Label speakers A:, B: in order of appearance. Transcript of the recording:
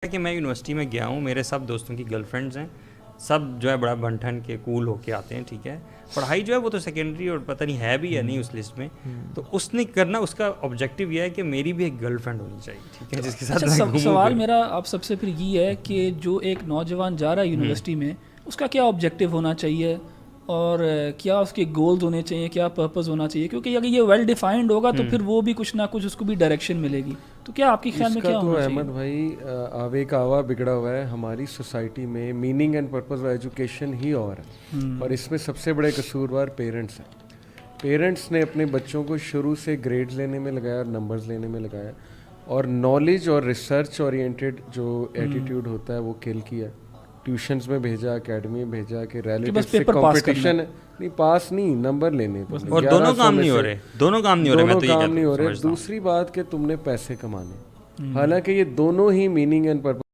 A: کہ میں یونیورسٹی میں گیا ہوں, میرے سب دوستوں کی گرل فرینڈز ہیں, سب جو ہے بڑا بن ٹھن کے کول ہو کے آتے ہیں, ٹھیک ہے. پڑھائی جو ہے وہ تو سیکنڈری اور پتہ نہیں ہے بھی یا نہیں اس لسٹ میں, تو اس نے کرنا, اس کا آبجیکٹیو یہ ہے کہ میری بھی ایک گرل فرینڈ ہونی چاہیے, ٹھیک ہے, جس کے ساتھ میں گھوموں.
B: سوال میرا آپ سب سے پھر یہ ہے کہ جو ایک نوجوان جا رہا ہے یونیورسٹی میں, اس کا کیا آبجیکٹیو ہونا چاہیے اور کیا اس کے گولز ہونے چاہیے, کیا پرپز ہونا چاہیے, کیونکہ اگر یہ ویل ڈیفائنڈ ہوگا تو پھر وہ بھی کچھ نہ کچھ اس کو بھی ڈائریکشن ملے گی. تو کیا آپ کے خیال میں کیا ہونا چاہیے؟
C: احمد بھائی آوے کا آوا بگڑا ہوا ہے ہماری سوسائٹی میں. Meaning and purpose of education ہی اور ہے, اور اس میں سب سے بڑے قصوروار پیرنٹس ہیں. پیرنٹس نے اپنے بچوں کو شروع سے گریڈز لینے میں لگایا اور نمبرز لینے میں لگایا, اور نالج اور ریسرچ اورینٹیڈ جو ایٹیٹیوڈ ہوتا ہے وہ کل کیا. ٹیوشنز میں بھیجا, اکیڈمی میں بھیجا کہ ریلیٹیو سے کمپٹیشن نہیں, پاس نہیں, نمبر لینے,
A: اور دونوں کام نہیں ہو رہے, دونوں کام نہیں ہو رہے.
C: دوسری بات کہ تم نے پیسے کمانے, حالانکہ یہ دونوں ہی میننگ اینڈ پرپز